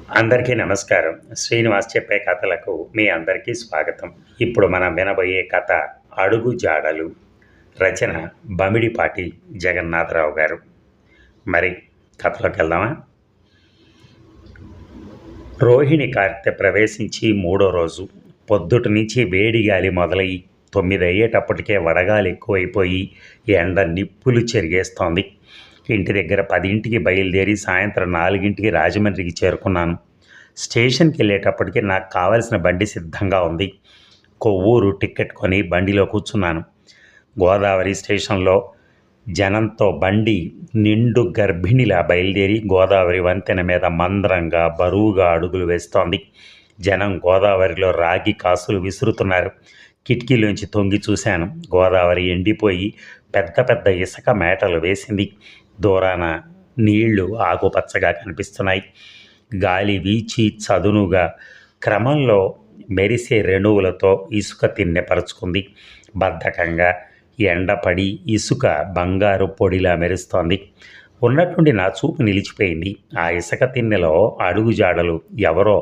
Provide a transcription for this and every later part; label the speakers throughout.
Speaker 1: అందరికీ నమస్కారం. శ్రీనివాస్ చెప్పే కథలకు మీ అందరికీ స్వాగతం. ఇప్పుడు మనం వినబోయే కథ 'అడుగు జాడలు'. రచన బమిడిపాటి జగన్నాథరావు గారు. మరి కథలోకి వెళ్దామా? రోహిణి కార్తె ప్రవేశించి 3వ రోజు. పొద్దుటి నుంచి వేడి గాలి మొదలయ్యి 9 అయ్యేటప్పటికే వడగాలి ఎక్కువైపోయి ఎండ నిప్పులు చెరిగేస్తోంది. ఇంటి దగ్గర 10ంటికి బయలుదేరి సాయంత్రం 4ంటికి రాజమండ్రికి చేరుకున్నాను. స్టేషన్కి వెళ్ళేటప్పటికి నాకు కావలసిన బండి సిద్ధంగా ఉంది. కొవ్వూరు టిక్కెట్ కొని బండిలో కూర్చున్నాను. గోదావరి స్టేషన్లో జనంతో బండి నిండు గర్భిణిలా బయలుదేరి గోదావరి వంతెన మీద మందరంగా బరువుగా అడుగులు వేస్తోంది. జనం గోదావరిలో రాగి కాసులు విసురుతున్నారు. కిటికీలోంచి తొంగి చూశాను. గోదావరి ఎండిపోయి పెద్ద పెద్ద ఇసుక మేటలు వేసింది. దూరాన నీళ్లు ఆకుపచ్చగా కనిపిస్తున్నాయి. గాలి వీచి చదునుగా క్రమంలో మెరిసే రేణువులతో ఇసుక తిన్నెపరుచుకుంది. బద్ధకంగా ఎండపడి ఇసుక బంగారు పొడిలా మెరుస్తోంది. ఉన్నట్టుండి నా చూపు నిలిచిపోయింది. ఆ ఇసుక తిన్నెలో అడుగు జాడలు, ఎవరో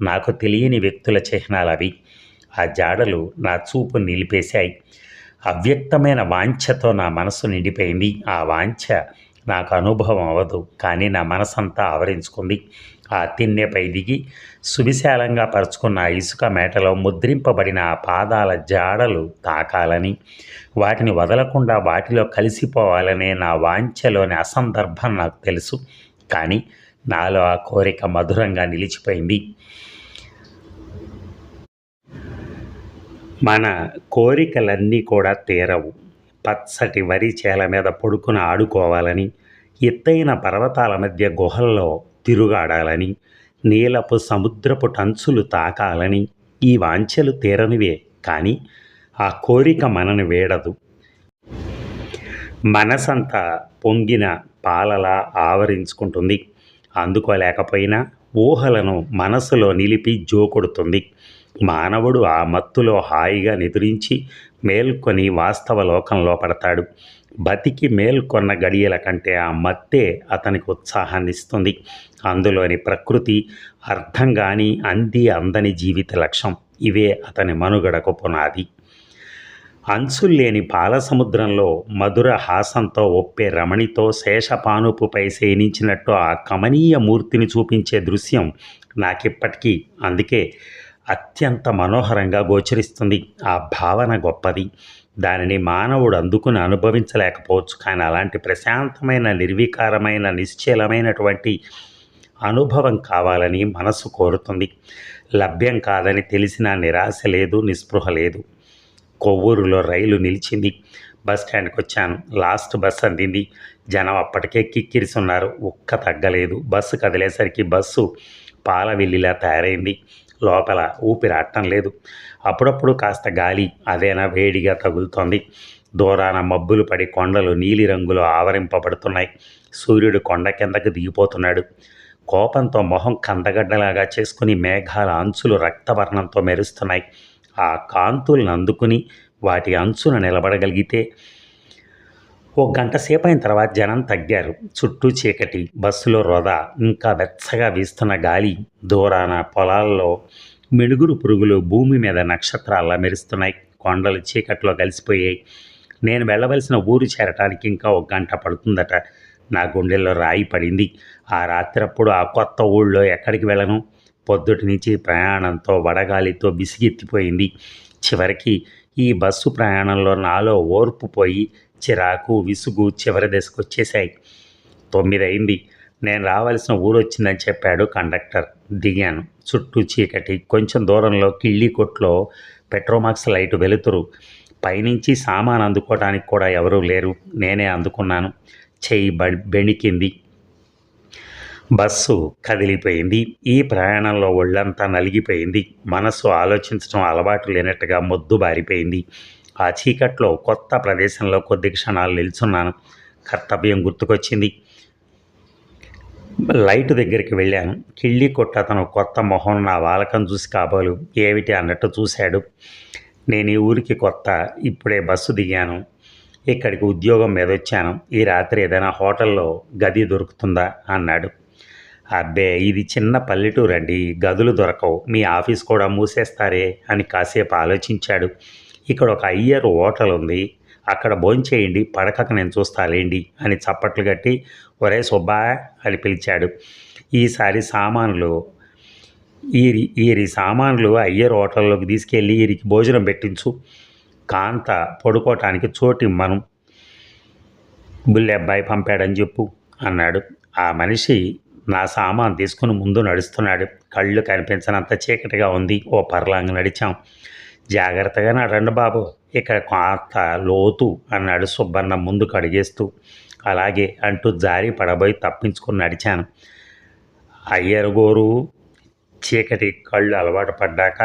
Speaker 1: నాకు తెలియని వ్యక్తుల చిహ్నాలవి. ఆ జాడలు నా చూపు నిలిపేశాయి. అవ్యక్తమైన వాంఛతో నా మనసు నిండిపోయింది. ఆ వాంఛ నాకు అనుభవం అవ్వదు, కానీ నా మనసంతా ఆవరించుకుంది. ఆ తిన్నెపై దిగి సువిశాలంగా పరుచుకున్న ఇసుక మేటలో ముద్రింపబడిన ఆ పాదాల జాడలు తాకాలని, వాటిని వదలకుండా వాటిలో కలిసిపోవాలనే నా వాంఛలోని అసందర్భం నాకు తెలుసు. కానీ నాలో ఆ కోరిక మధురంగా నిలిచిపోయింది. మన కోరికలన్నీ కూడా తీరవు. పచ్చటి వరి చేల మీద పడుకుని ఆడుకోవాలని, ఎత్తైన పర్వతాల మధ్య గుహల్లో తిరుగాడాలని, నీలపు సముద్రపు టంచులు తాకాలని ఈ వాంఛలు తీరనివే. కానీ ఆ కోరిక మనని వేడదు. మనసంతా పొంగిన పాలలా ఆవరించుకుంటుంది. అందుకోలేకపోయినా ఊహలను మనసులో నిలిపి జోకొడుతుంది. మానవుడు ఆ మత్తులో హాయిగా నిద్రించి మేల్కొని వాస్తవ లోకంలో పడతాడు. బతికి మేల్కొన్న గడియల కంటే ఆ మత్తే అతనికి ఉత్సాహాన్ని ఇస్తుంది. అందులోని ప్రకృతి, అర్థం కాని అందని జీవిత లక్ష్యం, ఇవే అతని మనుగడకు పునాది. అంచుల్లేని పాలసముద్రంలో మధుర హాసంతో ఒప్పే రమణితో శేషపానుపుపై శయనించినట్టు ఆ కమనీయ మూర్తిని చూపించే దృశ్యం నాకిప్పటికీ అందుకే అత్యంత మనోహరంగా గోచరిస్తుంది. ఆ భావన గొప్పది. దానిని మానవుడు అందుకుని అనుభవించలేకపోవచ్చు. కానీ అలాంటి ప్రశాంతమైన, నిర్వికారమైన, నిశ్చలమైనటువంటి అనుభవం కావాలని మనసు కోరుతుంది. లభ్యం కాదని తెలిసిన నిరాశ లేదు, నిస్పృహ లేదు. కొవ్వూరులో రైలు నిలిచింది. బస్ స్టాండ్కి వచ్చాను. లాస్ట్ బస్ అందింది. జనం అప్పటికే కిక్కిరిసున్నారు. ఒక్క తగ్గలేదు. బస్సు కదిలేసరికి బస్సు పాలవెల్లిలా తయారైంది. లోపల ఊపిరాటం లేదు. అప్పుడప్పుడు కాస్త గాలి అదేనా వేడిగా తగులుతోంది. దూరాన మబ్బులు పడి కొండలు నీలిరంగులో ఆవరింపబడుతున్నాయి. సూర్యుడు కొండ కిందకు దిగిపోతున్నాడు. కోపంతో మొహం కందగడ్డలాగా చేసుకుని మేఘాల అంచులు రక్తవర్ణంతో మెరుస్తున్నాయి. ఆ కాంతులను అందుకుని వాటి అంచున నిలబడగలిగితే. ఓ గంట సేపైన తర్వాత జనం తగ్గారు. చుట్టూ చీకటి, బస్సులో రొద, ఇంకా వెచ్చగా వీస్తున్న గాలి. దూరాన పొలాల్లో మిడుగురు పురుగులు భూమి మీద నక్షత్రాల్లా మెరుస్తున్నాయి. కొండలు చీకట్లో కలిసిపోయాయి. నేను వెళ్ళవలసిన ఊరు చేరటానికి ఇంకా ఒక గంట పడుతుందట. నా గుండెల్లో రాయి పడింది. ఆ రాత్రప్పుడు ఆ కొత్త ఊళ్ళో ఎక్కడికి వెళ్ళను? పొద్దుటి నుంచి ప్రయాణంతో వడగాలితో విసిగెత్తిపోయింది. చివరికి ఈ బస్సు ప్రయాణంలో నాలో ఓర్పు పోయి చిరాకు, విసుగు చివరి దశకు వచ్చేశాయి. 9 అయింది. నేను రావాల్సిన ఊరు వచ్చిందని చెప్పాడు కండక్టర్. దిగాను. చుట్టూ చీకటి. కొంచెం దూరంలో కిళ్ళీ కొట్లో పెట్రోమాక్స్ లైటు వెలుతురు. పైనుంచి సామాను అందుకోవడానికి కూడా ఎవరూ లేరు. నేనే అందుకున్నాను. చెయ్యి బెణికింది. బస్సు కదిలిపోయింది. ఈ ప్రయాణంలో ఒళ్ళంతా నలిగిపోయింది. మనసు ఆలోచించడం అలవాటు లేనట్టుగా మొద్దుబారిపోయింది. ఆ చీకట్లో కొత్త ప్రదేశంలో కొద్ది క్షణాలు నిల్చున్నాను. కర్తవ్యం గుర్తుకొచ్చింది. లైటు దగ్గరికి వెళ్ళాను. కిళ్ళీ కొట్టు అతను కొత్త మొహం నా వాలకం చూసి కాబోలు ఏమిటి అన్నట్టు చూశాడు. నేను ఈ ఊరికి కొత్త, ఇప్పుడే బస్సు దిగాను. ఇక్కడికి ఉద్యోగం మీద వచ్చాను. ఈ రాత్రి ఏదైనా హోటల్లో గది దొరుకుతుందా అన్నాడు. అబ్బే ఇది చిన్న పల్లెటూరండి, గదులు దొరకవు, మీ ఆఫీస్ కూడా మూసేస్తారే అని కాసేపు ఆలోచించాడు. ఇక్కడ ఒక అయ్యర్ హోటల్ ఉంది, అక్కడ భోంచేయండి, పడకకు నేను చూస్తాలేండి అని చప్పట్లు కట్టి ఒరే సుబ్బా అని పిలిచాడు. ఈసారి సామాన్లు ఈరి సామాన్లు అయ్యర్ హోటల్లోకి తీసుకెళ్ళి ఈరికి భోజనం పెట్టించు, కాంత పడుకోవటానికి చోటిమ్మను, బుల్లెబ్బాయి పంపాడని చెప్పు అన్నాడు. ఆ మనిషి నా సామాన్ తీసుకుని ముందు నడుస్తున్నాడు. కళ్ళు కనిపించనంత చీకటిగా ఉంది. ఓ పర్లాంగ నడిచాం. జాగ్రత్తగా నడండి బాబు, ఇక్కడ కాస్త లోతు అన్నాడు సుబ్బన్న ముందుకు అడిగేస్తూ. అలాగే అంటూ జారి పడబోయి తప్పించుకుని నడిచాను. అయ్యరు గోరు చీకటి కళ్ళు అలవాటు పడ్డాక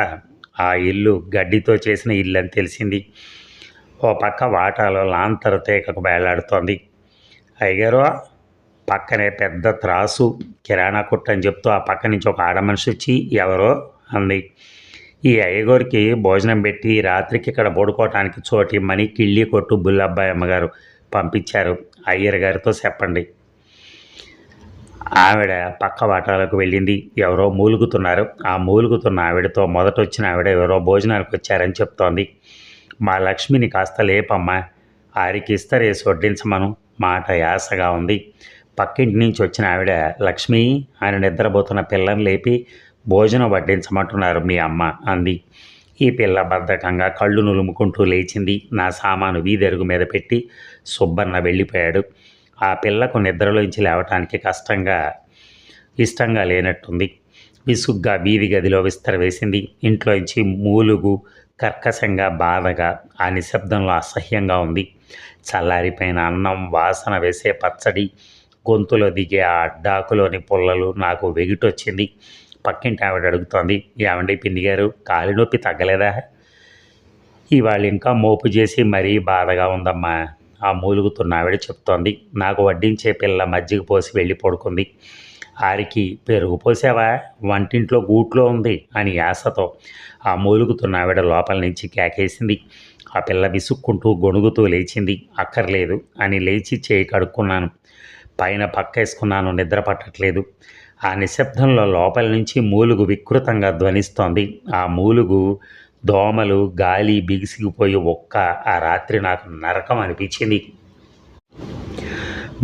Speaker 1: ఆ ఇల్లు గడ్డితో చేసిన ఇల్లు అని తెలిసింది. ఓ పక్క వాటాలో లాంతర తీగకు వేలాడుతోంది. అయ్యగారు, పక్కనే పెద్ద త్రాసు కిరాణా కొట్టు అని చెప్తూ ఆ పక్క నుంచి ఒక ఆడమనిషి వచ్చి ఎవరో అంది. ఈ అయ్యగారికి భోజనం పెట్టి రాత్రికి ఇక్కడ పడుకోవటానికి చోటు ఇమ్మని కిళ్ళి కొట్టు బుల్లబ్బాయి అమ్మగారు పంపించారు. అయ్యర్ గారితో చెప్పండి. ఆవిడ పక్క వాటాలకు వెళ్ళింది. ఎవరో మూలుగుతున్నారు. ఆ మూలుగుతున్న ఆవిడతో మొదట వచ్చిన ఆవిడ ఎవరో భోజనానికి వచ్చారని చెప్తోంది. మా లక్ష్మిని కాస్త లేపమ్మా, ఆరికి ఇస్తరేసి వడ్డించమను. మాట యాసగా ఉంది. పక్కింటి నుంచి వచ్చిన ఆవిడ లక్ష్మి ఆయన నిద్రపోతున్న పిల్లని లేపి భోజనం వడ్డించమంటున్నారు మీ అమ్మ అంది. ఈ పిల్ల బద్ధకంగా కళ్ళు నులుముకుంటూ లేచింది. నా సామాను వీధరుగు మీద పెట్టి సుబ్బన్న వెళ్ళిపోయాడు. ఆ పిల్లకు నిద్రలోంచి లేవటానికి ఇష్టంగా లేనట్టుంది. విసుగ్గా వీధి గదిలో విస్తరవేసింది. ఇంట్లోంచి మూలుగు కర్కశంగా బాధగా ఆ నిశ్శబ్దంలో అసహ్యంగా ఉంది. చల్లారిపోయిన అన్నం, వాసన వేసే పచ్చడి, గొంతులో దిగే ఆ అడ్డాకులోని పుల్లలు నాకు వెగిటొచ్చింది. పక్కింటి ఆవిడ అడుగుతోంది, ఏమండి పిన్ని గారు, కాలి నొప్పి తగ్గలేదా? ఇవాళ ఇంకా మోపు చేసి మరీ బాధగా ఉందమ్మా. ఆ మూలుగుతున్న ఆవిడ చెప్తోంది. నాకు వడ్డించే పిల్ల మజ్జిగ పోసి వెళ్ళి పడుకుంది. ఆరికి పెరుగు పోసావా, వంటింట్లో గూట్లో ఉంది అని యాసతో ఆ మూలుగుతున్న ఆవిడ లోపల నుంచి కేకేసింది. ఆ పిల్ల విసుక్కుంటూ గొణుగుతూ లేచింది. అక్కర్లేదు అని లేచి చేయి కడుక్కున్నాను. పైన పక్కేసుకున్నాను. నిద్ర పట్టట్లేదు. ఆ నిశ్శబ్దంలో లోపల నుంచి మూలుగు వికృతంగా ధ్వనిస్తోంది. ఆ మూలుగు, దోమలు, గాలి బిగిసిగిపోయి ఆ రాత్రి నాకు నరకం అనిపించింది.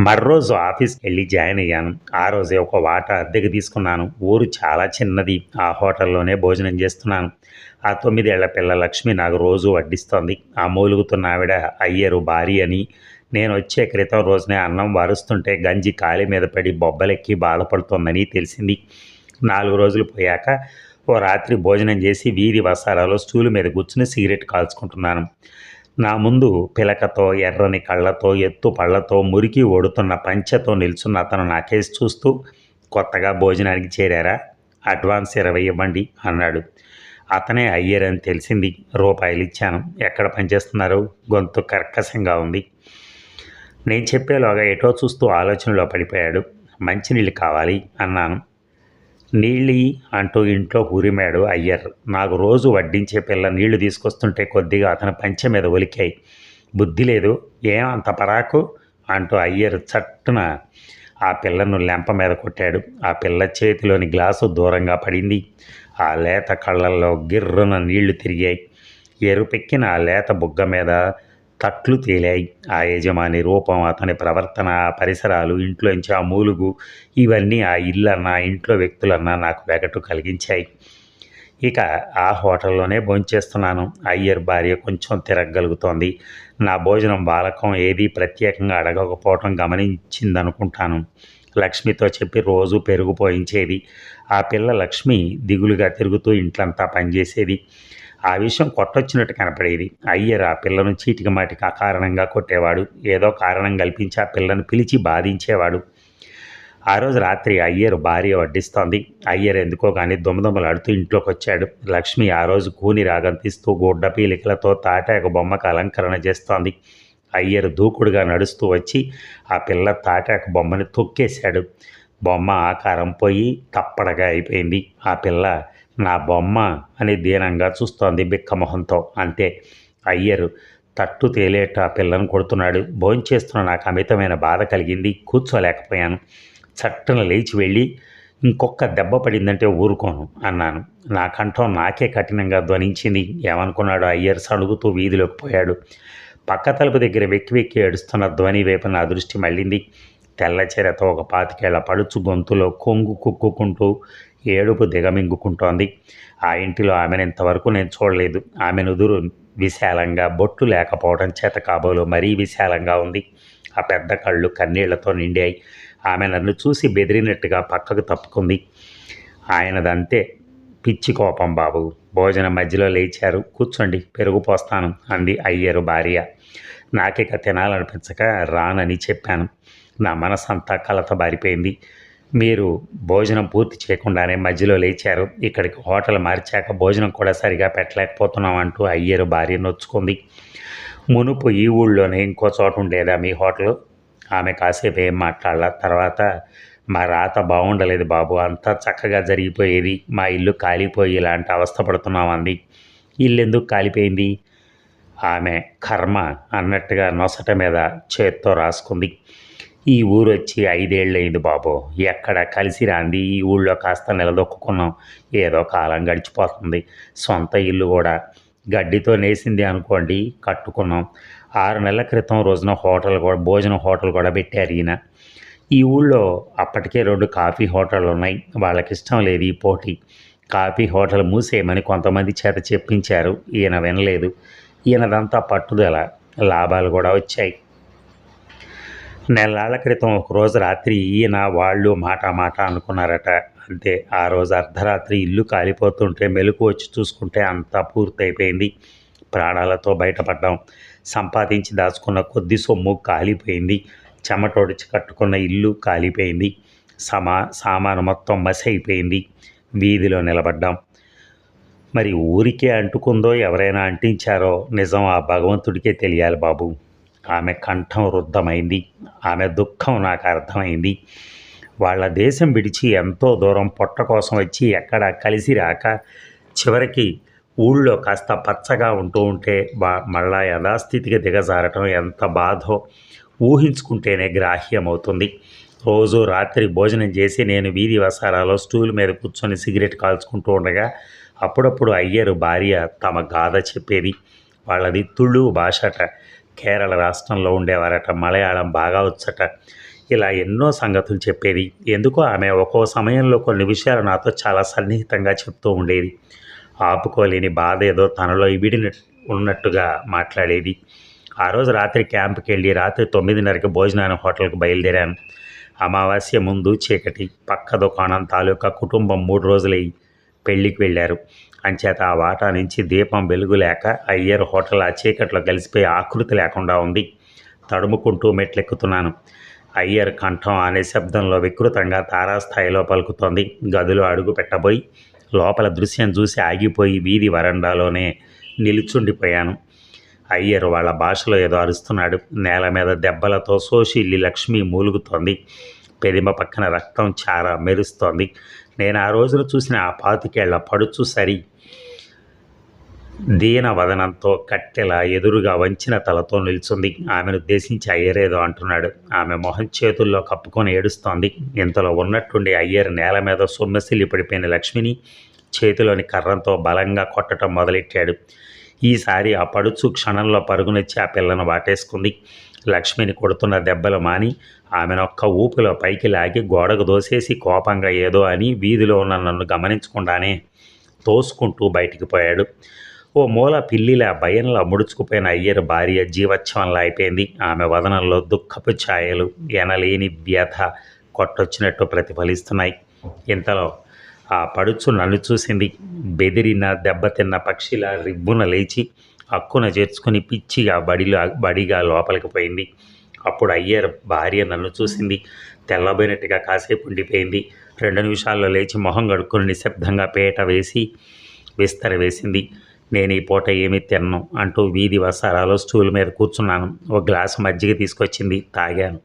Speaker 1: మర్రోజు ఆఫీస్కి వెళ్ళి జాయిన్ అయ్యాను. ఆ రోజే ఒక వాటా అద్దెకు తీసుకున్నాను. ఊరు చాలా చిన్నది. ఆ హోటల్లోనే భోజనం చేస్తున్నాను. ఆ 9 ఏళ్ల పిల్ల లక్ష్మి నాకు రోజు వడ్డిస్తోంది. ఆ మూలుగుతున్న ఆవిడ అయ్యరు భార్య అని, నేను వచ్చే క్రితం రోజునే అన్నం వారుస్తుంటే గంజి కాలి మీద పడి బొబ్బలెక్కి బాధపడుతోందని తెలిసింది. 4 రోజులు పోయాక ఓ రాత్రి భోజనం చేసి వీధి వసారాలో స్టూలు మీద కూర్చుని సిగరెట్ కాల్చుకుంటున్నాను. నా ముందు పిలకతో, ఎర్రని కళ్ళతో, ఎత్తు పళ్లతో, మురికి ఓడుతున్న పంచెతో నిల్చున్న అతను నాకేసి చూస్తూ, కొత్తగా భోజనానికి చేరారా, అడ్వాన్స్ 20 ఇవ్వండి అన్నాడు. అతనే అయ్యరని తెలిసింది. రూపాయలు ఇచ్చాను. ఎక్కడ పనిచేస్తున్నారు? గొంతు కర్కశంగా ఉంది. నేను చెప్పేలోగా ఎటో చూస్తూ ఆలోచనలో పడిపోయాడు. మంచినీళ్ళు కావాలి అన్నాను. నీళ్ళి అంటూ ఇంట్లో ఉరిమాడు అయ్యర్. నాకు రోజు వడ్డించే పిల్ల నీళ్లు తీసుకొస్తుంటే కొద్దిగా అతని పంచె మీద ఒలికాయి. బుద్ధి లేదు, ఏం అంత పరాకు అంటూ అయ్యర్ చట్టున ఆ పిల్లను లెంప మీద కొట్టాడు. ఆ పిల్ల చేతిలోని గ్లాసు దూరంగా పడింది. ఆ లేత కళ్ళల్లో గిర్రున నీళ్లు తిరిగాయి. ఎరుపెక్కిన ఆ లేత బుగ్గ మీద తట్లు తేలాయి. ఆ యజమాని రూపం, అతని ప్రవర్తన, ఆ పరిసరాలు, ఇంట్లోంచి ఆ మూలుగు, ఇవన్నీ ఆ ఇల్లన్నా, ఇంట్లో వ్యక్తులన్నా నాకు వెగటు కలిగించాయి. ఇక ఆ హోటల్లోనే భోంచేస్తున్నాను. అయ్యర్ భార్య కొంచెం తిరగగలుగుతోంది. నా భోజనం బాలకం ఏదీ ప్రత్యేకంగా అడగకపోవటం గమనించిందనుకుంటాను. లక్ష్మితో చెప్పి రోజు పెరుగు పోయించేది. ఆ పిల్ల లక్ష్మి దిగులుగా తిరుగుతూ ఇంట్లంతా పనిచేసేది. ఆ విషయం కొట్టొచ్చినట్టు కనపడేది. అయ్యర్ ఆ పిల్లను చీటికి మాటికి అకారణంగా కొట్టేవాడు. ఏదో కారణం కల్పించి ఆ పిల్లను పిలిచి బాధించేవాడు. ఆ రోజు రాత్రి అయ్యర్ భార్య వడ్డిస్తోంది. అయ్యర్ ఎందుకో కానీ దుమదుమలాడుతూ ఇంట్లోకి వచ్చాడు. లక్ష్మి ఆ రోజు కూని రాగం తీస్తూ గుడ్డ పీలికలతో తాటాకు బొమ్మకు అలంకరణ చేస్తోంది. అయ్యర్ దూకుడుగా నడుస్తూ వచ్చి ఆ పిల్ల తాటాకు బొమ్మని తొక్కేశాడు. బొమ్మ ఆకారం పోయి తప్పడగా అయిపోయింది. ఆ పిల్ల నా బొమ్మ అని దీనంగా చూస్తోంది బిక్కమొహంతో. అంతే. అయ్యరు తట్టు తేలేట ఆ పిల్లను కొడుతున్నాడు. భోంచేస్తున్న నాకు అమితమైన బాధ కలిగింది. కూర్చోలేకపోయాను. చట్టున లేచి వెళ్ళి ఇంకొక్క దెబ్బ పడిందంటే ఊరుకోను అన్నాను. నా కంఠం నాకే కఠినంగా ధ్వనించింది. ఏమనుకున్నాడో అయ్యర్ సణుగుతూ వీధిలోకి పోయాడు. పక్క తలుపు దగ్గర వెక్కి వెక్కి ఏడుస్తున్న ధ్వని వైపు నా దృష్టి మళ్ళింది. తెల్ల చీరతో ఒక 25 పడుచు గొంతులో కొంగు కుక్కుకుంటూ ఏడుపు దిగమింగుకుంటోంది. ఆ ఇంటిలో ఆమెను ఇంతవరకు నేను చూడలేదు. ఆమె నుదురు విశాలంగా, బొట్టు లేకపోవడం చేత కాబోలు మరీ విశాలంగా ఉంది. ఆ పెద్ద కళ్ళు కన్నీళ్లతో నిండాయి. ఆమె నన్ను చూసి బెదిరినట్టుగా పక్కకు తప్పుకుంది. ఆయనదంతే పిచ్చి కోపం బాబు. భోజనం మధ్యలో లేచారు. కూర్చోండి, పెరుగు పోస్తాను అంది అయ్యరు భార్య. నాకిక తినాలనిపించక రానని చెప్పాను. నా మనసంతా కలతబారిపోయింది. మీరు భోజనం పూర్తి చేయకుండానే మధ్యలో లేచారు. ఇక్కడికి హోటల్ మార్చాక భోజనం కూడా సరిగా పెట్టలేకపోతున్నాం అంటూ అయ్యరు భార్య నొచ్చుకుంది. మునుపు ఈ ఊళ్ళోనే ఇంకో చోట ఉండేదా మీ హోటలు? ఆమె కాసేపు ఏం మాట్లాడాల. తర్వాత మా రాత బాగుండలేదు బాబు, అంతా చక్కగా జరిగిపోయేది. మా ఇల్లు కాలిపోయి ఇలాంటి అవస్థ పడుతున్నాం అంది. ఇల్లు ఎందుకు కాలిపోయింది? ఆమె కర్మ అన్నట్టుగా నొసట మీద చేత్తో రాసుకుంది. ఈ ఊరు వచ్చి 5 ఏళ్ళయింది బాబు. ఎక్కడ కలిసి రాంది. ఈ ఊళ్ళో కాస్త నిలదొక్కున్నాం. ఏదో కాలం గడిచిపోతుంది. సొంత ఇల్లు కూడా గడ్డితో నేసింది అనుకోండి, కట్టుకున్నాం. 6 నెలల క్రితం రోజున భోజనం హోటల్ కూడా పెట్టారు ఈయన. ఈ ఊళ్ళో అప్పటికే 2 కాఫీ హోటళ్ళు ఉన్నాయి. వాళ్ళకిష్టం లేదు ఈ పోటీ. కాఫీ హోటల్ మూసేయమని కొంతమంది చేత చెప్పించారు. ఈయన వినలేదు. ఈయనదంతా పట్టుదల. లాభాలు కూడా వచ్చాయి. నెలాళ్ల క్రితం ఒకరోజు రాత్రి ఈయన వాళ్ళు మాట అనుకున్నారట. అంతే. ఆ రోజు అర్ధరాత్రి ఇల్లు కాలిపోతుంటే మెలకు వచ్చి చూసుకుంటే అంతా పూర్తయిపోయింది. ప్రాణాలతో బయటపడ్డాం. సంపాదించి దాచుకున్న కొద్ది సొమ్ము కాలిపోయింది. చెమటోడిచి కట్టుకున్న ఇల్లు కాలిపోయింది. సామాను మొత్తం మసి అయిపోయింది. వీధిలో నిలబడ్డాం. మరి ఊరికే అంటుకుందో ఎవరైనా అంటించారో నిజం ఆ భగవంతుడికే తెలియాలి బాబు. ఆమె కంఠం రుద్ధమైంది. ఆమె దుఃఖం నాకు అర్థమైంది. వాళ్ళ దేశం విడిచి ఎంతో దూరం పొట్ట కోసం వచ్చి ఎక్కడా కలిసి రాక చివరికి ఊళ్ళో కాస్త పచ్చగా ఉంటూ ఉంటే మళ్ళా యథాస్థితికి దిగజారటం ఎంత బాధో ఊహించుకుంటేనే గ్రాహ్యమవుతుంది. రోజు రాత్రి భోజనం చేసి నేను వీధి వసారాలో స్టూల్ మీద కూర్చొని సిగరెట్ కాల్చుకుంటూ ఉండగా అప్పుడప్పుడు అయ్యరు భార్య తమ గాథ చెప్పేది. వాళ్ళది తుళు భాషట. కేరళ రాష్ట్రంలో ఉండేవారట. మలయాళం బాగా వచ్చట. ఇలా ఎన్నో సంగతులు చెప్పేది. ఎందుకో ఆమె ఒక్కో సమయంలో కొన్ని విషయాలు నాతో చాలా సన్నిహితంగా చెప్తూ ఉండేది. ఆపుకోలేని బాధ ఏదో తనలో ఇవిడిన ఉన్నట్టుగా మాట్లాడేది. ఆ రోజు రాత్రి క్యాంప్కి వెళ్ళి రాత్రి 9:30కి భోజనాన్ని హోటల్కి బయలుదేరాను. అమావాస్య ముందు చీకటి. పక్క దుకాణం తాలూకా కుటుంబం 3 రోజులై పెళ్ళికి వెళ్ళారు. అంచేత ఆ వాటా నుంచి దీపం వెలుగు లేక అయ్యర్ హోటల్ ఆ చీకట్లో కలిసిపోయి ఆకృతి లేకుండా ఉంది. తడుముకుంటూ మెట్లెక్కుతున్నాను. అయ్యర్ కంఠం అనే శబ్దంలో వికృతంగా తారాస్థాయిలో పలుకుతోంది. గదిలో అడుగు పెట్టబోయి లోపల దృశ్యం చూసి ఆగిపోయి వీధి వరండాలోనే నిలుచుండిపోయాను. అయ్యర్ వాళ్ళ భాషలో ఏదో అరుస్తున్నాడు. నేల మీద దెబ్బలతో సోషిల్లి లక్ష్మి మూలుగుతోంది. పెదిమ పక్కన రక్తం చార మెరుస్తోంది. నేను ఆ రోజున చూసిన ఆ 25 ఏళ్ల పడుచు సరి దీన వదనంతో కట్టెలా ఎదురుగా వంచిన తలతో నిల్చుంది. ఆమెను ఉద్దేశించి అయ్యరేదో అంటున్నాడు. ఆమె మొహం చేతుల్లో కప్పుకొని ఏడుస్తోంది. ఇంతలో ఉన్నట్టుండి అయ్యర్ నేల మీద సొమ్మెసిల్లి పడిపోయిన లక్ష్మిని చేతిలోని కర్రంతో బలంగా కొట్టడం మొదలెట్టాడు. ఈసారి ఆ పడుచు క్షణంలో పరుగునొచ్చి ఆ పిల్లను వాటేసుకుంది. లక్ష్మిని కొడుతున్న దెబ్బలు మాని ఆమెనొక్క ఊపిలో పైకి లాగి గోడకు దోసేసి కోపంగా ఏదో అని వీధిలో ఉన్న నన్ను గమనించకుండానే తోసుకుంటూ బయటికి పోయాడు. ఓ మూల పిల్లిలా భయంలా ముడుచుకుపోయిన అయ్యర్ భార్య జీవచ్ఛవంలా అయిపోయింది. ఆమె వదనంలో దుఃఖపు ఛాయలు, ఎనలేని వ్యధ కొట్టొచ్చినట్టు ప్రతిఫలిస్తున్నాయి. ఇంతలో ఆ పడుచు నన్ను చూసింది. బెదిరిన దెబ్బతిన్న పక్షిలా రిబ్బున లేచి హక్కున చేర్చుకుని పిచ్చిగా బడిగా లోపలికి పోయింది. అప్పుడు అయ్యర్ భార్య నన్ను చూసింది. తెల్లబోయినట్టుగా కాసేపు ఉండిపోయింది. 2 నిమిషాల్లో లేచి మొహం కడుక్కొని నిశ్శబ్దంగా పీట వేసి విస్తర వేసింది. నేను ఈ పూట ఏమీ తిన్ను అంటూ వీధి వసారాలో స్టూల్ మీద కూర్చున్నాను. ఒక గ్లాసు మజ్జిగ తీసుకొచ్చింది. తాగాను.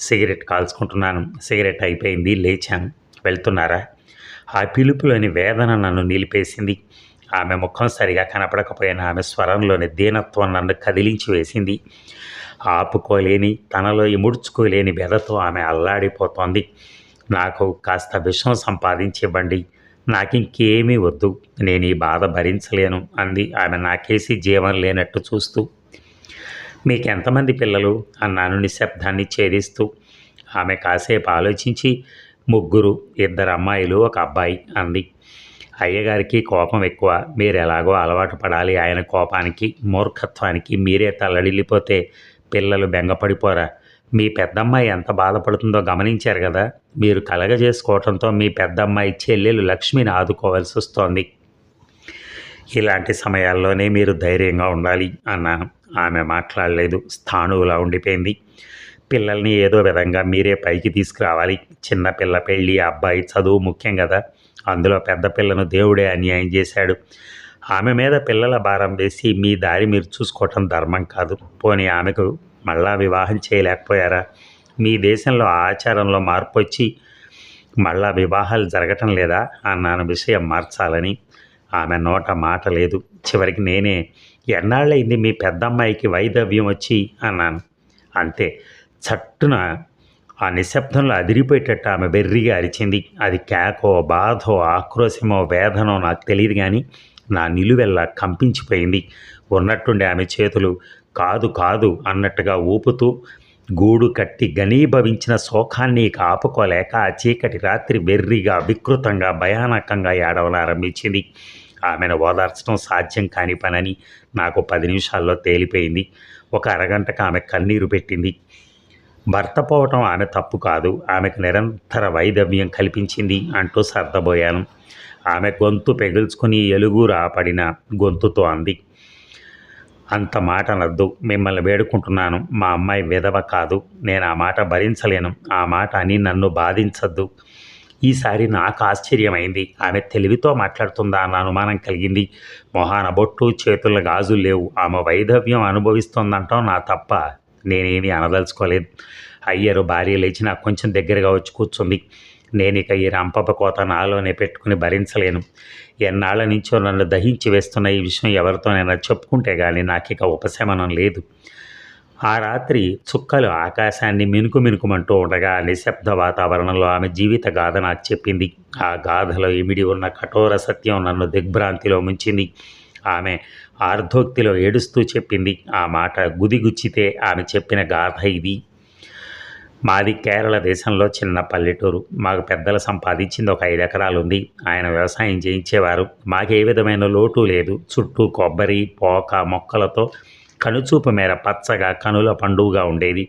Speaker 1: సిగరెట్ కాల్చుకుంటున్నాను. సిగరెట్ అయిపోయింది. లేచాను. వెళ్తున్నారా? ఆ పిలుపులోని వేదన నన్ను నిలిపేసింది. ఆమె ముఖం సరిగా కనపడకపోయినా ఆమె స్వరంలోని దీనత్వం నన్ను కదిలించి వేసింది. ఆపుకోలేని, తనలో ఇముడ్చుకోలేని వ్యధతో ఆమె అల్లాడిపోతోంది. నాకు కాస్త విషం సంపాదించివ్వండి. నాకింకేమీ వద్దు. నేను ఈ బాధ భరించలేను అంది ఆమె నాకేసి జీవం లేనట్టు చూస్తూ. మీకెంతమంది పిల్లలు అన్నాను నిశ్శబ్దాన్ని ఛేదిస్తూ. ఆమె కాసేపు ఆలోచించి 3, 2 అమ్మాయిలు 1 అబ్బాయి అంది. అయ్యగారికి కోపం ఎక్కువ. మీరెలాగో అలవాటు పడాలి ఆయన కోపానికి, మూర్ఖత్వానికి. మీరే తల్లడిల్లిపోతే పిల్లలు బెంగపడిపోరా? మీ పెద్దమ్మాయి ఎంత బాధపడుతుందో గమనించారు కదా. మీరు కలగజేసుకోవటంతో మీ పెద్దమ్మాయి చెల్లెలు లక్ష్మిని ఆదుకోవాల్సి వస్తోంది. ఇలాంటి సమయాల్లోనే మీరు ధైర్యంగా ఉండాలి అన్నాను. ఆమె మాట్లాడలేదు. స్థాణువులా ఉండిపోయింది. పిల్లల్ని ఏదో విధంగా మీరే పైకి తీసుకురావాలి. చిన్నపిల్ల పెళ్ళి, అబ్బాయి చదువు ముఖ్యం కదా. అందులో పెద్ద పిల్లను దేవుడే అన్యాయం చేశాడు. ఆమె మీద పిల్లల భారం వేసి మీ దారి మీరు చూసుకోవటం ధర్మం కాదు. పోనీ ఆమెకు మళ్ళా వివాహం చేయలేకపోయారా? మీ దేశంలో ఆచారంలో మార్పు వచ్చి మళ్ళా వివాహాలు జరగటం లేదా అన్నాను విషయం మార్చాలని. ఆమె నోట మాట లేదు. చివరికి నేనే ఎన్నాళ్ళయింది మీ పెద్దమ్మాయికి వైధవ్యం వచ్చి అన్నాను. అంతే. చట్టున ఆ నిశ్శబ్దంలో అదిరిపోయేటట్టు ఆమె వెర్రిగా అరిచింది. అది కేకో, బాధో, ఆక్రోశమో, వేదనో నాకు తెలియదు కానీ నా నిలువెల్లా కంపించిపోయింది. ఉన్నట్టుండి ఆమె చేతులు కాదు కాదు అన్నట్టుగా ఊపుతూ గూడు కట్టి ఘనీభవించిన శోకాన్ని ఆపుకోలేక ఆ చీకటి రాత్రి వెర్రిగా, వికృతంగా, భయానకంగా ఏడవనారంభించింది. ఆమెను ఓదార్చడం సాధ్యం కాని పనని నాకు 10 నిమిషాల్లో తేలిపోయింది. ఒక అరగంటకు ఆమె కన్నీరు పెట్టింది. భర్త పోవటం ఆమె తప్పు కాదు. ఆమెకు నిరంతర వైధవ్యం కల్పించింది అంటూ సర్దబోయాను. ఆమె గొంతు పెగుల్చుకుని ఎలుగు రాపడిన గొంతుతో అంది. అంత మాట అనద్దు. మిమ్మల్ని వేడుకుంటున్నాను. మా అమ్మాయి విధవ కాదు. నేను ఆ మాట భరించలేను. ఆ మాట అని నన్ను బాధించద్దు. ఈసారి నాకు ఆశ్చర్యమైంది. ఆమె తెలివితో మాట్లాడుతుందా అన్న అనుమానం కలిగింది. మొహాన బొట్టు, చేతుల గాజులు లేవు. ఆమె వైధవ్యం అనుభవిస్తోందంటాం నా తప్ప. నేనేమీ అనదలుచుకోలేదు. అయ్యరు భార్య లేచి నాకు కొంచెం దగ్గరగా వచ్చి కూర్చుంది. నేనిక ఈ రంపప కోత నాలోనే పెట్టుకుని భరించలేను. ఎన్నాళ్ళ నుంచో నన్ను దహించి వేస్తున్న ఈ విషయం ఎవరితోనైనా చెప్పుకుంటే కానీ నాకిక ఉపశమనం లేదు. ఆ రాత్రి చుక్కలు ఆకాశాన్ని మినుకు మినుకుమంటూ ఉండగా నిశ్శబ్ద వాతావరణంలో ఆమె జీవిత గాథ నాకు చెప్పింది. ఆ గాథలో ఇమిడి ఉన్న కఠోర సత్యం నన్ను దిగ్భ్రాంతిలో ముంచింది. ఆమె ఆర్ధోక్తిలో ఏడుస్తూ చెప్పింది. ఆ మాట గుదిగుచ్చితే ఆమె చెప్పిన గాథ ఇది. మాది కేరళ దేశంలో చిన్న పల్లెటూరు. మాకు పెద్దలు సంపాదించింది ఒక 5 ఎకరాలు ఉంది. ఆయన వ్యవసాయం చేయించేవారు. మాకు ఏ విధమైన లోటు లేదు. చుట్టూ కొబ్బరి, పోక మొక్కలతో కనుచూపు మేర పచ్చగా కనుల పండుగగా ఉండేది.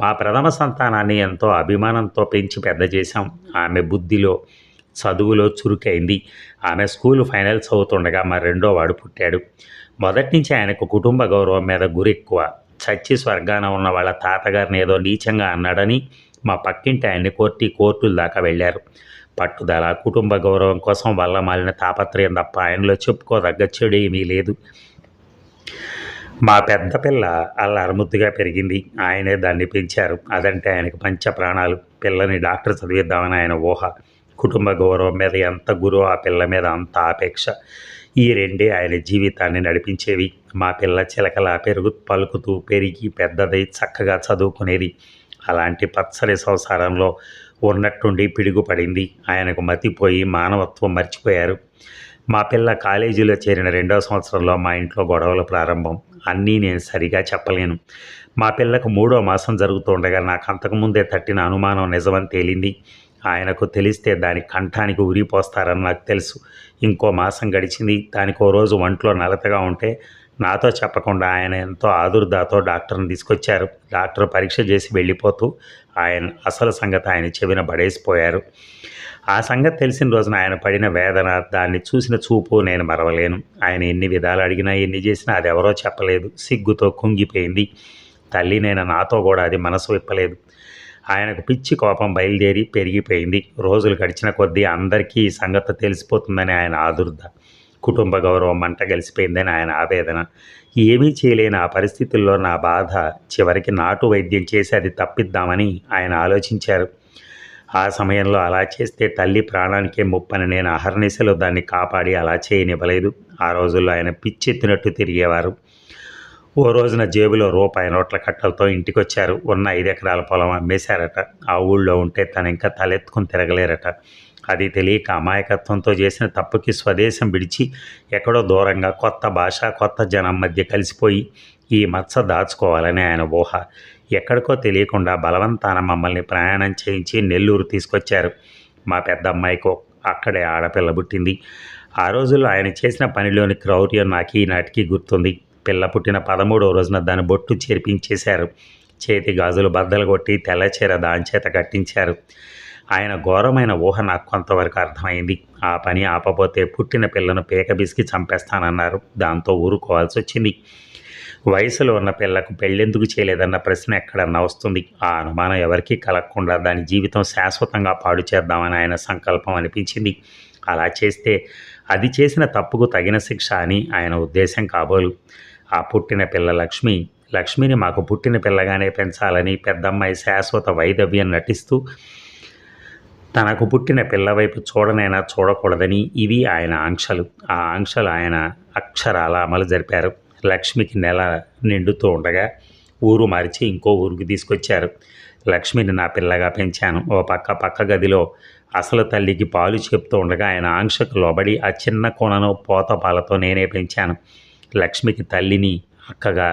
Speaker 1: మా ప్రథమ సంతానాన్ని ఎంతో అభిమానంతో పెంచి పెద్ద చేశాం. ఆమె బుద్ధిలో, చదువులో చురుకైంది. ఆమె స్కూలు ఫైనల్స్ అవుతుండగా మా 2వ వాడు పుట్టాడు. మొదటి నుంచి ఆయనకు కుటుంబ గౌరవం మీద గురెక్కువ. చచ్చి స్వర్గాన ఉన్న వాళ్ళ తాతగారిని ఏదో నీచంగా అన్నాడని మా పక్కింటి ఆయన్ని కోర్టుల దాకా వెళ్ళారు. పట్టుదల, కుటుంబ గౌరవం కోసం వల్ల మాలిన తాపత్రయం తప్ప ఆయనలో చెప్పుకోదగ్గ చెడు ఏమీ లేదు. మా పెద్ద పిల్ల అల్లరముద్దుగా పెరిగింది. ఆయనే దాన్ని పెంచారు. అదంటే ఆయనకు పంచ ప్రాణాలు. పిల్లని డాక్టర్ చదివిద్దామని ఆయన ఊహ. కుటుంబ గౌరవం మీద ఎంత గురో ఆ పిల్ల మీద అంత ఆపేక్ష. ఈ రెండే ఆయన జీవితాన్ని నడిపించేవి. మా పిల్ల చిలకలా పలుకుతూ పెరిగి పెద్దదై చక్కగా చదువుకునేది. అలాంటి పచ్చని సంసారంలో ఉన్నట్టుండి పిడుగుపడింది. ఆయనకు మతిపోయి మానవత్వం మర్చిపోయారు. మా పిల్ల కాలేజీలో చేరిన 2వ సంవత్సరంలో మా ఇంట్లో గొడవలు ప్రారంభం. అన్నీ నేను సరిగా చెప్పలేను. మా పిల్లకు 3వ మాసం జరుగుతుండగా నాకు అంతకుముందే తట్టిన అనుమానం నిజమని తేలింది. ఆయనకు తెలిస్తే దాని కంఠానికి ఉరిపోస్తారని నాకు తెలుసు. ఇంకో మాసం గడిచింది. దానికో రోజు ఒంట్లో నలతగా ఉంటే నాతో చెప్పకుండా ఆయన ఎంతో ఆదుర్దాతో డాక్టర్ని తీసుకొచ్చారు. డాక్టర్ పరీక్ష చేసి వెళ్ళిపోతూ అసలు సంగతి ఆయన చెవిన పడేసిపోయారు. ఆ సంగతి తెలిసిన రోజున ఆయన పడిన వేదన, దాన్ని చూసిన చూపు నేను మరవలేను. ఆయన ఎన్ని విధాలు అడిగినా, ఎన్ని చేసినా అది ఎవరో చెప్పలేదు. సిగ్గుతో కుంగిపోయింది. తల్లినైనా నాతో కూడా అది మనసు విప్పలేదు. ఆయనకు పిచ్చి కోపం బయలుదేరి పెరిగిపోయింది. రోజులు గడిచిన కొద్దీ అందరికీ ఈ సంగతి తెలిసిపోతుందని ఆయన ఆదుర్ద. కుటుంబ గౌరవం మంట కలిసిపోయిందని ఆయన ఆవేదన. ఏమీ చేయలేని ఆ పరిస్థితుల్లో నా బాధ. చివరికి నాటు వైద్యం చేసి అది తప్పిద్దామని ఆయన ఆలోచించారు. ఆ సమయంలో అలా చేస్తే తల్లి ప్రాణానికే ముప్పని నేను అహర్నిశలో దాన్ని కాపాడి అలా చేయనివ్వలేదు. ఆ రోజుల్లో ఆయన పిచ్చెత్తినట్టు తిరిగేవారు. ఓ రోజున జేబులో రూపాయి నోట్ల కట్టలతో ఇంటికొచ్చారు. ఉన్న 5 ఎకరాల పొలం అమ్మేశారట. ఆ ఊళ్ళో ఉంటే తనింకా తలెత్తుకుని తిరగలేరట. అది తెలియక అమాయకత్వంతో చేసిన తప్పుకి స్వదేశం విడిచి ఎక్కడో దూరంగా కొత్త భాష, కొత్త జనం మధ్య కలిసిపోయి ఈ మచ్చ దాచుకోవాలని ఆయన ఊహ. ఎక్కడికో తెలియకుండా బలవంతాన మమ్మల్ని ప్రయాణం చేయించి నెల్లూరు తీసుకొచ్చారు. మా పెద్దమ్మాయికి అక్కడే ఆడపిల్ల పుట్టింది. ఆ రోజుల్లో ఆయన చేసిన పనిలోని క్రౌర్యం నాకు ఈనాటికి గుర్తుంది. పిల్ల పుట్టిన 13వ రోజున దాని బొట్టు చెరిపించేశారు. చేతి గాజులు బద్దలు కొట్టి తెల్ల చీర దానిచేత కట్టించారు. ఆయన ఘోరమైన ఊహ నాకు కొంతవరకు అర్థమైంది. ఆ పని ఆపపోతే పుట్టిన పిల్లను పీక బిసికి చంపేస్తానన్నారు. దాంతో ఊరుకోవాల్సి వచ్చింది. వయసులో ఉన్న పిల్లకు పెళ్ళెందుకు చేయలేదన్న ప్రశ్న ఎక్కడన్నా వస్తుంది. ఆ అనుమానం ఎవరికీ కలగకుండా దాని జీవితం శాశ్వతంగా పాడు చేద్దామని ఆయన సంకల్పం అనిపించింది. అలా చేస్తే అది చేసిన తప్పుకు తగిన శిక్ష అని ఆయన ఉద్దేశం కాబోలు. ఆ పుట్టిన పిల్ల లక్ష్మిని మాకు పుట్టిన పిల్లగానే పెంచాలని పెద్దమ్మాయి శాశ్వత వైదవ్యం నటిస్తూ తనకు పుట్టిన పిల్ల వైపు చూడనైనా చూడకూడదని ఇవి ఆయన ఆంక్షలు. ఆ ఆంక్షలు ఆయన అక్షరాల అమలు జరిపారు. లక్ష్మికి నెల నిండుతూ ఉండగా ఊరు మార్చి ఇంకో ఊరికి తీసుకొచ్చారు. లక్ష్మిని నా పిల్లగా పెంచాను. ఓ పక్క గదిలో అసలు తల్లికి పాలు చెప్తూ ఉండగా ఆయన ఆంక్షకు లోబడి ఆ చిన్న కొనను పోత పాలతో నేనే పెంచాను. లక్ష్మికి తల్లిని అక్కగా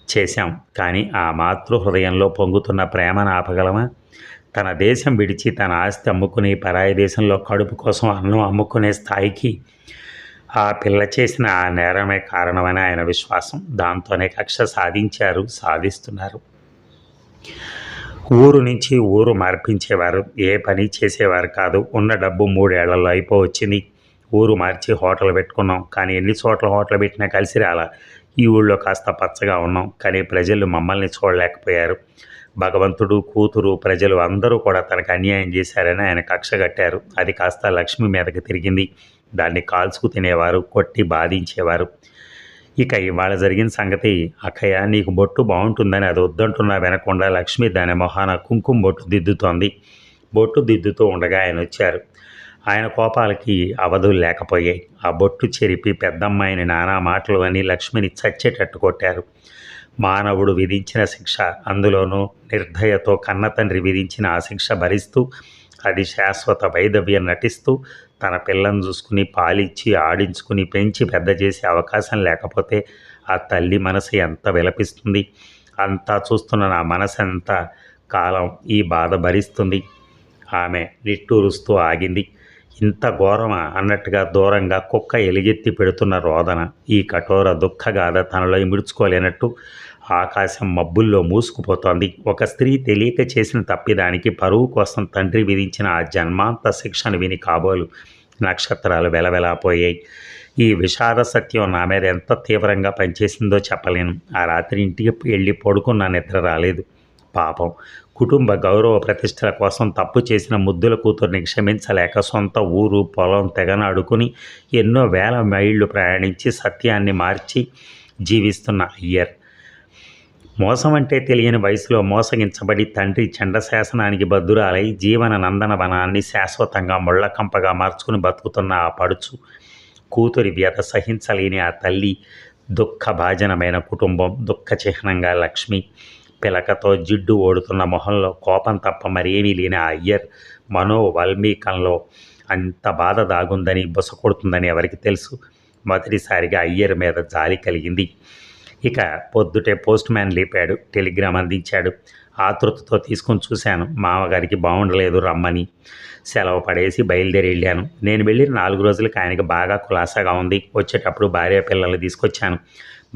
Speaker 1: చేశాం. కానీ ఆ మాతృ హృదయంలో పొంగుతున్న ప్రేమను ఆపగలమా? తన దేశం విడిచి తన ఆస్తి అమ్ముకుని పరాయి దేశంలో కడుపు కోసం అన్నం అమ్ముకునే స్థాయికి ఆ పిల్ల చేసిన ఆ నేరమే కారణమని ఆయన విశ్వాసం. దాంతోనే కక్ష సాధిస్తున్నారు. ఊరు నుంచి ఊరు మార్పించేవారు. ఏ పని చేసేవారు కాదు. ఉన్న డబ్బు 3 ఏళ్లలో అయిపోవచ్చింది. ఊరు మార్చి హోటల్ పెట్టుకున్నాం. కానీ ఎన్ని చోట్ల హోటల్ పెట్టినా కలిసి రాలా. ఈ ఊళ్ళో కాస్త పచ్చగా ఉన్నాం. కానీ ప్రజలు మమ్మల్ని చూడలేకపోయారు. భగవంతుడు, కూతురు, ప్రజలు అందరూ కూడా తనకు అన్యాయం చేశారని ఆయన కక్ష కట్టారు. అది కాస్త లక్ష్మి మీదకి తిరిగింది. దాన్ని కాల్చుకు తినేవారు, కొట్టి బాధించేవారు. ఇక ఇవాళ జరిగిన సంగతి, అక్కయ్య నీకు బొట్టు బాగుంటుందని అది వద్దంటున్నా వినకుండా లక్ష్మి దాని మొహాన కుంకుమ బొట్టు దిద్దుతోంది. బొట్టు దిద్దుతూ ఉండగా ఆయన వచ్చారు. ఆయన కోపాలకి అవధులు లేకపోయాయి. ఆ బొట్టు చెరిపి పెద్దమ్మాయిని నానా మాటలు అని లక్ష్మిని చచ్చేటట్టు కొట్టారు. మానవుడు విధించిన శిక్ష, అందులోనూ నిర్దయతో కన్నతండ్రి విధించిన ఆ శిక్ష భరిస్తూ అది శాశ్వత వైదవ్యం నటిస్తూ తన పిల్లను చూసుకుని పాలిచ్చి ఆడించుకుని పెంచి పెద్ద చేసే అవకాశం లేకపోతే ఆ తల్లి మనసు ఎంత విలపిస్తుంది? అంతా చూస్తున్న నా మనసు ఎంత కాలం ఈ బాధ భరిస్తుంది? ఆమె నిట్టూరుస్తూ ఆగింది. ఇంత ఘోరమా అన్నట్టుగా దూరంగా కుక్క ఎలుగెత్తి పెడుతున్న రోదన. ఈ కఠోర దుఃఖగాథ తనలో ఇముడ్చుకోలేనట్టు ఆకాశం మబ్బుల్లో మూసుకుపోతోంది. ఒక స్త్రీ తెలియక చేసిన తప్పిదానికి పరువు కోసం తండ్రి విధించిన ఆ జన్మాంత శిక్షను విని కాబోలు నక్షత్రాలు వెలవెలాపోయాయి. ఈ విషాద సత్యం నా మీద ఎంత తీవ్రంగా పనిచేసిందో చెప్పలేను. ఆ రాత్రి ఇంటికి వెళ్ళి పడుకున్న నిద్ర రాలేదు. పాపం కుటుంబ గౌరవ ప్రతిష్టల కోసం తప్పు చేసిన ముద్దుల కూతుర్ని క్షమించలేక సొంత ఊరు పొలం తెగన అడుకుని ఎన్నో వేల మైళ్ళు ప్రయాణించి సత్యాన్ని మార్చి జీవిస్తున్న అయ్యర్. మోసం అంటే తెలియని వయసులో మోసగించబడి తండ్రి చండశాసనానికి బద్దురాలై జీవన నందనవనాన్ని శాశ్వతంగా ముళ్ళకంపగా మార్చుకుని బతుకుతున్న ఆ పడుచు కూతురి వ్యత సహించలేని ఆ తల్లి, దుఃఖభాజనమైన కుటుంబం, దుఃఖ చిహ్నంగా లక్ష్మి, పిలకతో జిడ్డు ఓడుతున్న మొహంలో కోపం తప్ప మరేమీ లేని ఆ అయ్యర్ మనోవల్మీకంలో అంత బాధ దాగుందని బుసకొడుతుందని ఎవరికి తెలుసు? మొదటిసారిగా అయ్యర్ మీద జాలి కలిగింది. ఇక పొద్దుటే పోస్ట్ మ్యాన్ లేపాడు. టెలిగ్రామ్ అందించాడు. ఆతృతతో తీసుకొని చూశాను. మామగారికి బాగుండలేదు, రమ్మని. సెలవు పడేసి బయలుదేరి వెళ్ళాను. నేను వెళ్ళిన 4 రోజులకి ఆయనకి బాగా కులాసాగా ఉంది. వచ్చేటప్పుడు భార్య పిల్లల్ని తీసుకొచ్చాను.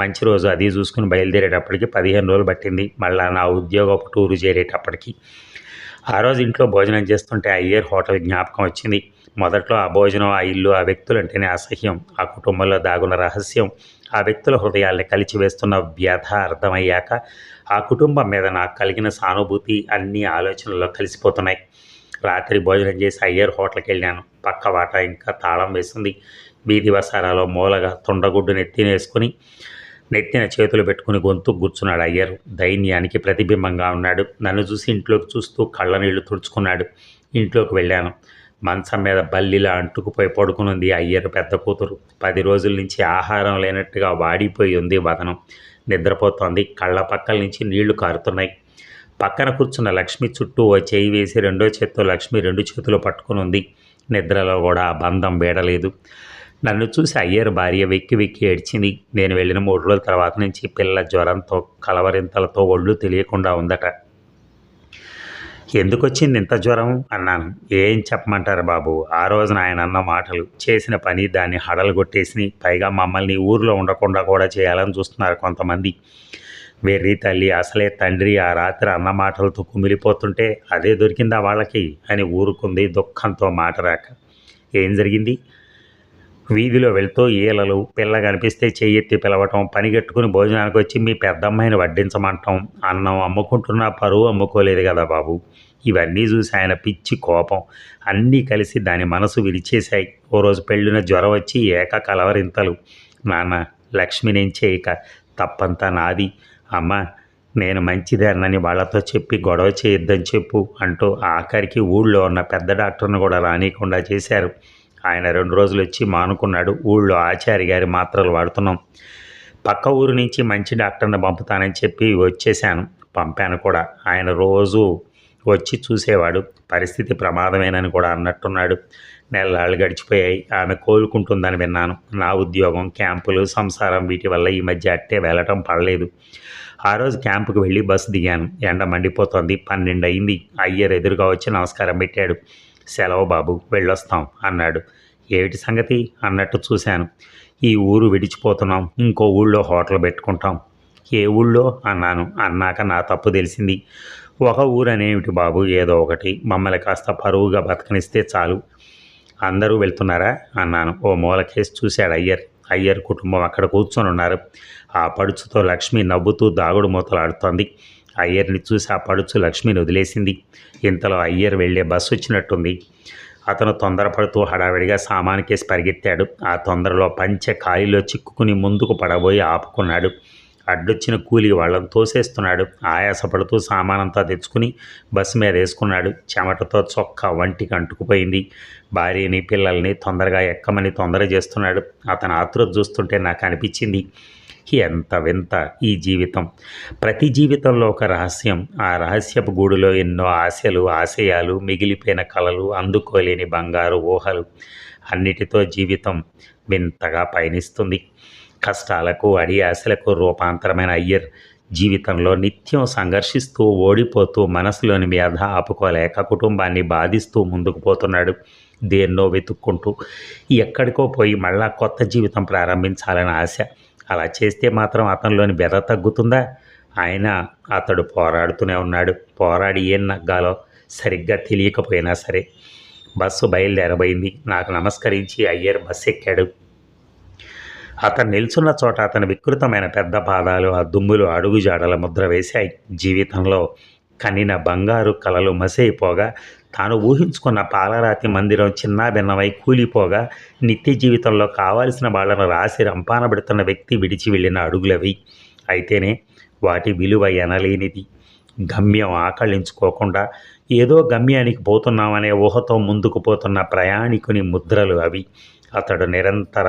Speaker 1: మంచి రోజు అది చూసుకుని బయలుదేరేటప్పటికి 15 రోజులు పట్టింది. మళ్ళా నా ఉద్యోగపు టూరు చేరేటప్పటికి. ఆ రోజు ఇంట్లో భోజనం చేస్తుంటే అయ్యర్ హోటల్ జ్ఞాపకం వచ్చింది. మొదట్లో ఆ భోజనం, ఆ ఇల్లు, ఆ వ్యక్తులు అంటేనే అసహ్యం. ఆ కుటుంబంలో దాగున్న రహస్యం, ఆ వ్యక్తుల హృదయాల్ని కలిచివేస్తున్న వ్యధ అర్థమయ్యాక ఆ కుటుంబం మీద నాకు కలిగిన సానుభూతి అన్ని ఆలోచనల్లో కలిసిపోతున్నాయి. రాత్రి భోజనం చేసి అయ్యర్ హోటల్కి వెళ్ళాను. పక్క వాట ఇంకా తాళం వేసింది. వీధి వసారాలో మూలగా తుండగుడ్డు నెత్తిన చేతులు పెట్టుకుని గొంతు కూర్చున్నాడు అయ్యర్. దైన్యానికి ప్రతిబింబంగా ఉన్నాడు. నన్ను చూసి ఇంట్లోకి చూస్తూ కళ్ళ నీళ్లు తుడుచుకున్నాడు. ఇంట్లోకి వెళ్ళాను. మంచం మీద బల్లిలా అంటుకుపోయి పడుకునుంది అయ్యర్ పెద్ద కూతురు. 10 రోజుల నుంచి ఆహారం లేనట్టుగా వాడిపోయి ఉంది వదనం. నిద్రపోతోంది. కళ్ళ పక్కల నుంచి నీళ్లు కారుతున్నాయి. పక్కన కూర్చున్న లక్ష్మి చుట్టూ ఓ చేయి వేసి రెండో చేత్తో లక్ష్మి 2 చేతులు పట్టుకుని ఉంది. నిద్రలో కూడా ఆ బంధం వీడలేదు. నన్ను చూసి అయ్యర్ భార్య వెక్కి వెక్కి ఏడ్చింది. నేను వెళ్ళిన 3 రోజుల తర్వాత నుంచి పిల్ల జ్వరంతో కలవరింతలతో ఒళ్ళు తెలియకుండా ఉందట. ఎందుకొచ్చింది ఇంత జ్వరం అన్నాను. ఏం చెప్పమంటారు బాబు, ఆ రోజున ఆయన అన్న మాటలు, చేసిన పని దాన్ని హడలుగొట్టేసినాయి. పైగా మమ్మల్ని ఊరిలో ఉండకుండా కూడా చేయాలని చూస్తున్నారు కొంతమంది. వెర్రి తల్లి, అసలే తండ్రి ఆ రాత్రి అన్న మాటలతో కుమిలిపోతుంటే అదే దొరికిందా వాళ్ళకి అని ఊరుకుంది దుఃఖంతో మాట రాక. ఏం జరిగింది? వీధిలో వెళ్తూ ఈలలు, పిల్ల కనిపిస్తే చెయ్యెత్తి పిలవటం, పనిగట్టుకుని భోజనానికి వచ్చి మీ పెద్దమ్మాయిని వడ్డించమంటాం. అన్నం అమ్ముకుంటున్నా పరువు అమ్ముకోలేదు కదా బాబు. ఇవన్నీ చూసి ఆయన పిచ్చి కోపం అన్నీ కలిసి దాని మనసు విరిచేశాయి. ఓ రోజు పెళ్ళిన జ్వరం వచ్చి ఏక కలవరింతలు. నాన్న, లక్ష్మినేం చేయక, తప్పంతా నాది. అమ్మ, నేను మంచిదాన్నని వాళ్ళతో చెప్పి గొడవ చేయొద్దని చెప్పు అంటూ ఆఖరికి ఊళ్ళో ఉన్న పెద్ద డాక్టర్ని కూడా రానియకుండా చేశారు. ఆయన 2 రోజులు వచ్చి మానుకున్నాడు. ఊళ్ళో ఆచారి గారి మాత్రలు వాడుతున్నాం. పక్క ఊరు నుంచి మంచి డాక్టర్ని పంపుతానని చెప్పి వచ్చేశాను. పంపాను కూడా. ఆయన రోజు వచ్చి చూసేవాడు. పరిస్థితి ప్రమాదమేనని కూడా అన్నట్టున్నాడు. నెలలు గడిచిపోయాయి. ఆమె కోలుకుంటుందని విన్నాను. నా ఉద్యోగం, క్యాంపులు, సంసారం వీటి వల్ల ఈ మధ్య అట్టే వెళ్ళటం పడలేదు. ఆ రోజు క్యాంపుకు వెళ్ళి బస్సు దిగాను. ఎండ మండిపోతోంది. 12 అయింది. అయ్యర్ ఎదురుగా వచ్చి నమస్కారం పెట్టాడు. సెలవు బాబు, వెళ్ళొస్తాం అన్నాడు. ఏమిటి సంగతి అన్నట్టు చూశాను. ఈ ఊరు విడిచిపోతున్నాం, ఇంకో ఊళ్ళో హోటల్ పెట్టుకుంటాం. ఏ ఊళ్ళో అన్నాను. అన్నాక నా తప్పు తెలిసింది. ఒక ఊరు అనేమిటి బాబు, ఏదో ఒకటి మమ్మల్ని కాస్త పరువుగా బతకనిస్తే చాలు. అందరూ వెళ్తున్నారా అన్నాను. ఓ మూలకేసి చూశాడు అయ్యర్. అయ్యర్ కుటుంబం అక్కడ కూర్చొని ఉన్నారు. ఆ పడుచుతో లక్ష్మి నవ్వుతూ దాగుడు మూతలాడుతోంది. అయ్యర్ని చూసి ఆ పడుచు లక్ష్మిని వదిలేసింది. ఇంతలో అయ్యర్ వెళ్ళే బస్సు వచ్చినట్టుంది. అతను తొందరపడుతూ హడావిడిగా సామానుకేసి పరిగెత్తాడు. ఆ తొందరలో పంచె ఖాళీలో చిక్కుకుని ముందుకు పడబోయి ఆపుకున్నాడు. అడ్డొచ్చిన కూలి వాళ్ళని తోసేస్తున్నాడు. ఆయాసపడుతూ సామానంతా తెచ్చుకుని బస్సు మీద వేసుకున్నాడు. చెమటతో చొక్కా వంటికి అంటుకుపోయింది. భార్యని, పిల్లల్ని తొందరగా ఎక్కమని తొందర చేస్తున్నాడు. అతను ఆతృత చూస్తుంటే నాకు అనిపించింది, ఎంత వింత ఈ జీవితం. ప్రతి జీవితంలో ఒక రహస్యం. ఆ రహస్యపు గూడులో ఎన్నో ఆశలు, ఆశయాలు, మిగిలిపోయిన కలలు, అందుకోలేని బంగారు ఊహలు. అన్నిటితో జీవితం వింతగా పయనిస్తుంది. కష్టాలకు, అడి ఆశలకు రూపాంతరమైన అయ్యర్ జీవితంలో నిత్యం సంఘర్షిస్తూ, ఓడిపోతూ, మనసులోని వ్యధ ఆపుకోలేక కుటుంబాన్ని బాధిస్తూ ముందుకు పోతున్నాడు. దేన్నో వెతుక్కుంటూ ఎక్కడికో పోయి మళ్ళా కొత్త జీవితం ప్రారంభించాలని ఆశ. అలా చేస్తే మాత్రం అతనిలోని బెద తగ్గుతుందా? అతడు పోరాడుతూనే ఉన్నాడు. పోరాడి ఏం నగ్గాలో సరిగ్గా తెలియకపోయినా సరే. బస్సు బయలుదేరబోయింది. నాకు నమస్కరించి అయ్యర్ బస్సు ఎక్కాడు. అతను నిల్చున్న చోట అతని వికృతమైన పెద్ద పాదాలు ఆ దుమ్ములు అడుగుజాడల ముద్ర వేశాయి. జీవితంలో కనిన బంగారు కలలు మసైపోగా, తాను ఊహించుకున్న పాలరాతి మందిరం చిన్నాభిన్నమై కూలిపోగా, నిత్య జీవితంలో కావాల్సిన వాళ్లను రాసి రంపానబెడుతున్న వ్యక్తి విడిచి వెళ్ళిన అడుగులవి. అయితేనే వాటి విలువ ఎనలేనిది. గమ్యం ఆకళించుకోకుండా ఏదో గమ్యానికి పోతున్నామనే ఊహతో ముందుకు పోతున్న ప్రయాణికుని ముద్రలు అవి. అతడు నిరంతర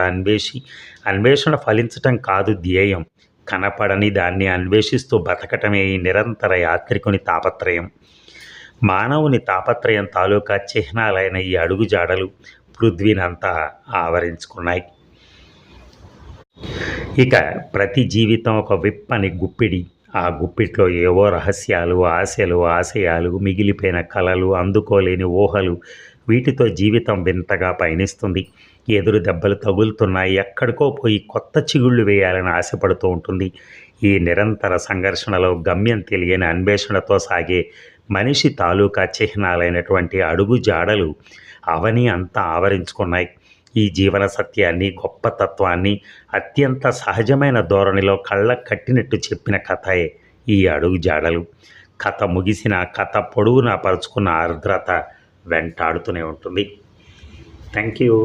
Speaker 1: అన్వేషణ ఫలించటం కాదు ధ్యేయం. కనపడని దాన్ని అన్వేషిస్తూ బతకటమే ఈ నిరంతర యాత్రికుని తాపత్రయం. మానవుని తాపత్రయం తాలూకా చిహ్నాలైన ఈ అడుగుజాడలు పృథ్వీనంతా ఆవరించుకున్నాయి. ఇక ప్రతి జీవితం ఒక విప్పని గుప్పిడి. ఆ గుప్పిట్లో ఏవో రహస్యాలు, ఆశలు, ఆశయాలు, మిగిలిపోయిన కలలు, అందుకోలేని ఊహలు. వీటితో జీవితం వింతగా పయనిస్తుంది. ఎదురు దెబ్బలు తగులుతున్నాయి. ఎక్కడికో పోయి కొత్త చిగుళ్ళు వేయాలని ఆశపడుతూ ఉంటుంది. ఈ నిరంతర సంఘర్షణలో గమ్యం తెలియని అన్వేషణతో సాగే మనిషి తాలూకా చిహ్నాలైనటువంటి అడుగు జాడలు అవని అంతా ఆవరించుకున్నాయి. ఈ జీవన సత్యాన్ని, గొప్ప తత్వాన్ని అత్యంత సహజమైన ధోరణిలో కళ్ళకు కట్టినట్టు చెప్పిన కథయే ఈ అడుగు జాడలు. కథ ముగిసిన, కథ పొడవునా పరుచుకున్న ఆర్ద్రత వెంటాడుతూనే ఉంటుంది. Thank you.